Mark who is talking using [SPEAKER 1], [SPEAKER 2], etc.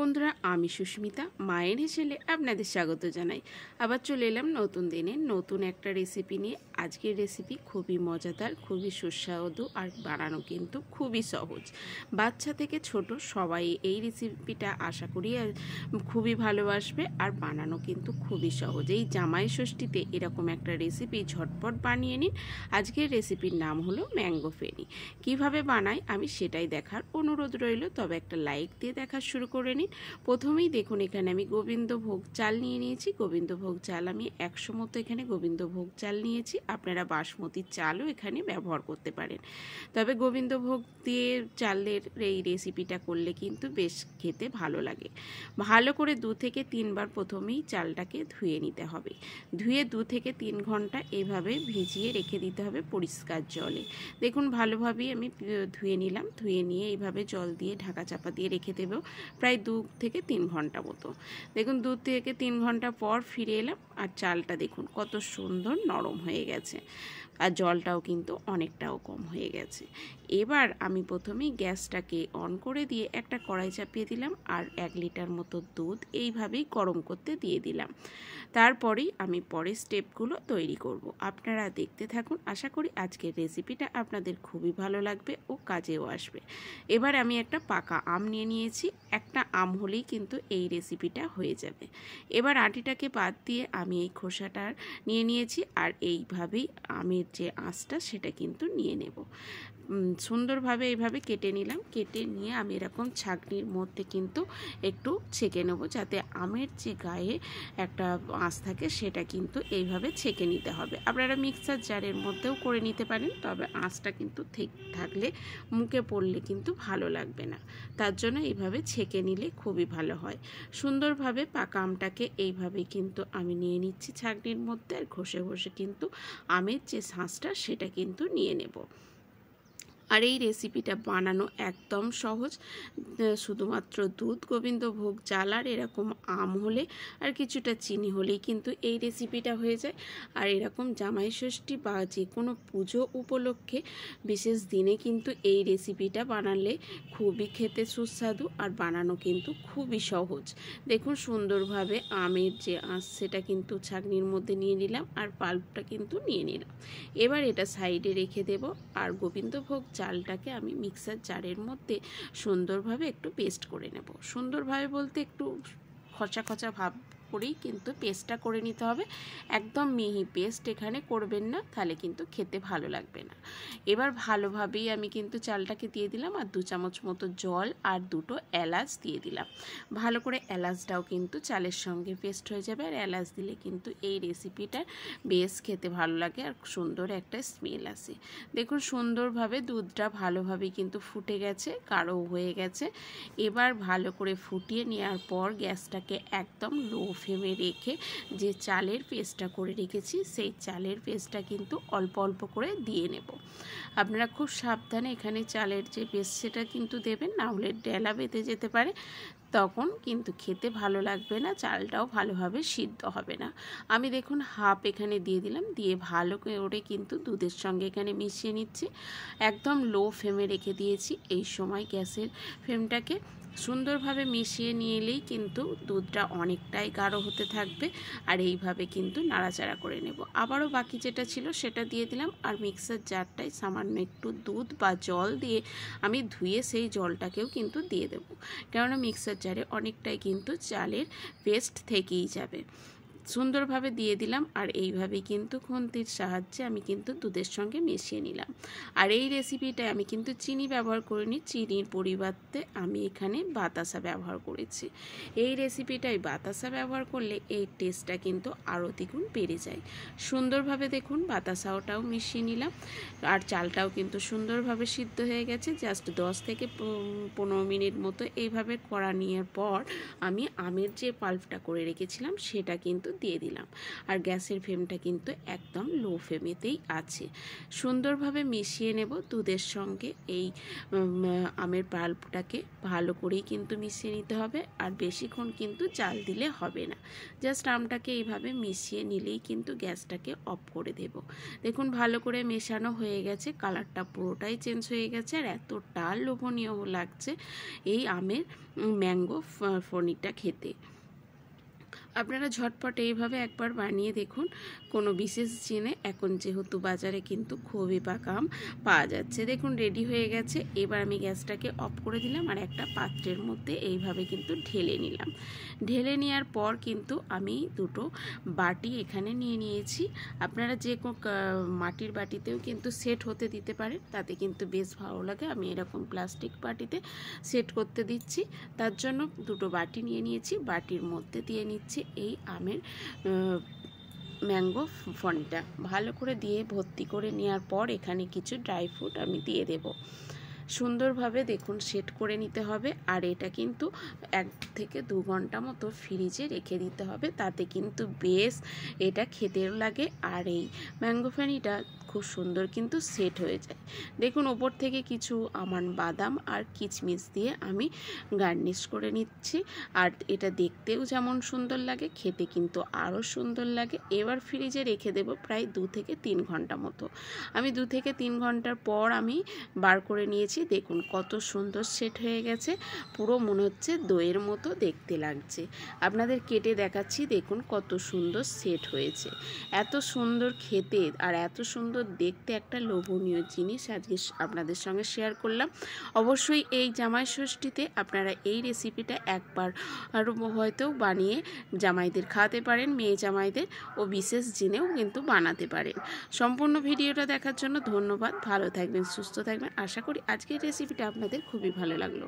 [SPEAKER 1] বন্ধুরা, আমি সুস্মিতা মায়ের হেসেলে আপনাদের স্বাগত জানাই। আবার চলে এলাম নতুন দিনে নতুন একটা রেসিপি নিয়ে। আজকের রেসিপি খুবই মজাদার, খুবই সুস্বাদু আর বানানো কিন্তু খুবই সহজ। বাচ্চা থেকে ছোট সবাই এই রেসিপিটা আশা করি খুবই ভালোবাসবে, আর বানানো কিন্তু খুবই সহজ। এই জামাই ষষ্ঠীতে এরকম একটা রেসিপি ঝটপট বানিয়ে নিন। আজকের রেসিপির নাম হলো ম্যাঙ্গো ফেনি। কিভাবে বানাই আমি সেটাই দেখার অনুরোধ রইল, তবে একটা লাইক দিয়ে দেখা শুরু করে নিন। প্রথমেই দেখুন, এখানে আমি গোবিন্দভোগ চাল নিয়ে নিয়েছি। গোবিন্দভোগ চাল আমি 100 মতো এখানে গোবিন্দভোগ চাল নিয়েছি। আপনারা বাসমতি চালও এখানে ব্যবহার করতে পারেন, তবে গোবিন্দভোগ দিয়ে চালের এই রেসিপিটা করলে কিন্তু বেশ খেতে ভালো লাগে। ভালো করে 2 থেকে 3 বার প্রথমেই চালটাকে ধুয়ে নিতে হবে। ধুয়ে 2 থেকে 3 ঘন্টা এভাবে ভিজিয়ে রেখে দিতে হবে পরিষ্কার জলে। দেখুন ভালোভাবেই আমি ধুয়ে নিলাম। ধুয়ে নিয়ে এইভাবে জল দিয়ে ঢাকা চাপা দিয়ে রেখে দেবো প্রায় 2 থেকে 3 ঘন্টা মতো। দেখুন 2 থেকে 3 ঘন্টা পর ফিরে এলাম, আর চালটা দেখুন কত সুন্দর নরম হয়ে গেছে, আর জলটাও কিন্তু অনেকটাও কম হয়ে গেছে। এবার আমি প্রথমেই গ্যাসটাকে অন করে দিয়ে একটা কড়াই চাপিয়ে দিলাম, আর 1 লিটার মতো দুধ এইভাবেই গরম করতে দিয়ে দিলাম। তারপরেই আমি পরের স্টেপগুলো তৈরি করব। আপনারা দেখতে থাকুন। আশা করি আজকের রেসিপিটা আপনাদের খুবই ভালো লাগবে ও কাজেও আসবে। এবার আমি একটা পাকা আম নিয়ে নিয়েছি। একটা আম হলেই কিন্তু এই রেসিপিটা হয়ে যাবে। এবার আটিটাকে বাদ দিয়ে আমি এই খোসাটা নিয়ে নিয়েছি, আর এইভাবেই আমের যে আঁশটা সেটা কিন্তু নিয়ে নেব। সুন্দরভাবে এইভাবে কেটে নিলাম। কেটে নিয়ে আমি এরকম ছাঁকনির মধ্যে কিন্তু একটু ছেঁকে নেব, যাতে আমের যে গায়ে একটা আঁশ থাকে সেটা কিন্তু এইভাবে ছেঁকে নিতে হবে। আপনারা মিক্সার জারের মধ্যেও করে নিতে পারেন, তবে আঁশটা কিন্তু ঠিক থাকলে মুখে পড়লে কিন্তু ভালো লাগবে না। তার জন্য এইভাবে ছেঁকে নিলে খুবই ভালো হয়। সুন্দরভাবে পাকা আমটাকে এইভাবে কিন্তু আমি নিয়ে নিচ্ছি ছাঁকনির মধ্যে, আর ঘষে ঘষে কিন্তু আমের যে শাঁসটা সেটা কিন্তু নিয়ে নেব। আর এই রেসিপিটা বানানো একদম সহজ। শুধুমাত্র দুধ, গোবিন্দভোগ চাল আর এরকম আম হলে আর কিছুটা চিনি হলেই কিন্তু এই রেসিপিটা হয়ে যায়। আর এরকম জামাই ষষ্ঠী বা যে কোনো পুজো উপলক্ষে বিশেষ দিনে কিন্তু এই রেসিপিটা বানালে খুবই খেতে সুস্বাদু, আর বানানো কিন্তু খুবই সহজ। দেখুন সুন্দরভাবে আমের যে আঁশ সেটা কিন্তু ছাঁকনির মধ্যে নিয়ে নিলাম, আর পাল্পটা কিন্তু নিয়ে নিলাম। এবার এটা সাইডে রেখে দেব, আর গোবিন্দভোগ চালটাকে আমি মিক্সার জারের মধ্যে সুন্দরভাবে একটু পেস্ট করে নেব। সুন্দরভাবে বলতে একটু খচা খচা ভাব করেই কিন্তু পেস্টটা করে নিতে হবে। একদম মিহি পেস্ট এখানে করবেন না, তাহলে কিন্তু খেতে ভালো লাগবে না। এবার ভালোভাবেই আমি কিন্তু চালটাকে দিয়ে দিলাম, আর 2 চামচ মতো জল আর 2টো এলাচ দিয়ে দিলাম। ভালো করে এলাচটাও কিন্তু চালের সঙ্গে পেস্ট হয়ে যাবে, আর এলাচ দিলে কিন্তু এই রেসিপিটা বেশ খেতে ভালো লাগে আর সুন্দর একটা স্মেল আসে। দেখুন সুন্দরভাবে দুধটা ভালোভাবেই কিন্তু ফুটে গেছে, গাঢ় হয়ে গেছে। এবার ভালো করে ফুটিয়ে নেওয়ার পর গ্যাসটাকে একদম লো ফ্লেমে রেখে যে চালের পেস্টটা করে রেখেছি সেই চালের পেস্টটা কিন্তু অল্প অল্প করে দিয়ে নেব। আপনারা খুব সাবধানে এখানে চালের যে পেস্ট সেটা কিন্তু দেবেন, না হলে ডেলা বেঁধে যেতে পারে, তখন কিন্তু খেতে ভালো লাগবে না, চালটাও ভালোভাবে সিদ্ধ হবে না। আমি দেখুন হাফ এখানে দিয়ে দিলাম, দিয়ে ভালো করে কিন্তু দুধের সঙ্গে এখানে মিশিয়ে নিচ্ছি। একদম লো ফ্লেমে রেখে দিয়েছি। এই সময় গ্যাসের ফ্লেমটাকে সুন্দরভাবে মিশিয়ে নিলেই কিন্তু দুধটা অনেকটাই গাঢ় হতে থাকবে, আর এইভাবে কিন্তু নাড়াচাড়া করে নেব। আবারও বাকি যেটা ছিল সেটা দিয়ে দিলাম, আর মিক্সার জারটায় সামান্য একটু দুধ বা জল দিয়ে আমি ধুয়ে সেই জলটাকেও কিন্তু দিয়ে দেবো, কেননা মিক্সার জারে অনেকটাই কিন্তু চালের পেস্ট থেকেই যাবে। সুন্দরভাবে দিয়ে দিলাম, আর এইভাবেই কিন্তু খুন্তির সাহায্যে আমি কিন্তু দুধের সঙ্গে মিশিয়ে নিলাম। আর এই রেসিপিটায় আমি কিন্তু চিনি ব্যবহার করিনি, চিনির পরিবর্তে আমি এখানে বাতাসা ব্যবহার করেছি। এই রেসিপিটায় বাতাসা ব্যবহার করলে এই টেস্টটা কিন্তু আরও দ্বিগুণ বেড়ে যায়। সুন্দরভাবে দেখুন বাতাসাটাও মিশিয়ে নিলাম, আর চালটাও কিন্তু সুন্দরভাবে সিদ্ধ হয়ে গেছে। জাস্ট 10 থেকে 15 মিনিট মতো এইভাবে করা নেওয়ার পর আমি আমের যে পাল্পটা করে রেখেছিলাম সেটা কিন্তু দিয়ে দিলাম। আর গ্যাসের ফ্লেমটা কিন্তু একদম লো ফ্লেমেতেই আছে। সুন্দরভাবে মিশিয়ে নেব দুধের সঙ্গে। এই আমের পাল্পটাকে ভালো করেই কিন্তু মিশিয়ে নিতে হবে, আর বেশিক্ষণ কিন্তু জাল দিলে হবে না। জাস্ট আমটাকে এইভাবে মিশিয়ে নিলেই কিন্তু গ্যাসটাকে অফ করে দেব। দেখুন ভালো করে মেশানো হয়ে গেছে, কালারটা পুরোটাই চেঞ্জ হয়ে গেছে, আর এতটা লোভনীয় লাগছে এই আমের ম্যাঙ্গো ফনিটা খেতে। আপনারা ঝটপট এইভাবে একবার বানিয়ে দেখুন। কোনো বিশেষ দিনে এখন যেহেতু বাজারে কিন্তু খুবই পাকা আম পাওয়া যাচ্ছে। দেখুন রেডি হয়ে গেছে। এবার আমি গ্যাসটাকে অফ করে দিলাম, আর একটা পাত্রের মধ্যে এইভাবে কিন্তু ঢেলে নিলাম। ঢেলে নেওয়ার পর কিন্তু আমি দুটো বাটি এখানে নিয়ে নিয়েছি। আপনারা যে মাটির বাটিতেও কিন্তু সেট হতে দিতে পারেন, তাতে কিন্তু বেশ ভালো লাগে। আমি এরকম প্লাস্টিক বাটিতে সেট করতে দিচ্ছি। তার জন্য দুটো বাটি নিয়ে নিয়েছি, বাটির মধ্যে দিয়ে নিচ্ছি এই আমের ম্যাঙ্গো ফনিটা। ভালো করে দিয়ে ভর্তি করে নেওয়ার পর এখানে কিছু ড্রাই ফ্রুট আমি দিয়ে দেব। সুন্দরভাবে দেখুন সেট করে নিতে হবে, আর এটা কিন্তু 1 থেকে 2 ঘন্টা মতো ফ্রিজে রেখে দিতে হবে, তাতে কিন্তু বেশ এটা খেতেও লাগে, আর এই ম্যাঙ্গো ফ্যানিটা খুব সুন্দর কিন্তু সেট হয়ে যায়। দেখুন ওপর থেকে কিছু বাদাম আর কিচমিচ দিয়ে আমি গার্নিশ করে নিচ্ছি, আর এটা দেখতেও যেমন সুন্দর লাগে, খেতে কিন্তু আরও সুন্দর লাগে। এবার ফ্রিজে রেখে দেব প্রায় 2 থেকে 3 ঘন্টা মতো। আমি 2 থেকে 3 ঘন্টার পর আমি বার করে নিয়েছি। দেখুন কত সুন্দর সেট হয়ে গেছে, পুরো মনে হচ্ছে দইয়ের মতো দেখতে লাগছে। আপনাদের কেটে দেখাচ্ছি, দেখুন কত সুন্দর সেট হয়েছে। এত সুন্দর খেতে আর এত সুন্দর দেখতে একটা লোভনীয় জিনিস আজকে আপনাদের সঙ্গে শেয়ার করলাম। অবশ্যই এই জামাই ষষ্ঠীতে আপনারা এই রেসিপিটা একবার আর হয়তো বানিয়ে জামাইদের খাওয়াতে পারেন, মেয়ে জামাইদের, ও বিশেষ দিনেও কিন্তু বানাতে পারেন। সম্পূর্ণ ভিডিওটা দেখার জন্য ধন্যবাদ। ভালো থাকবেন, সুস্থ থাকবেন। আশা করি আজকের রেসিপিটা আপনাদের খুবই ভালো লাগলো।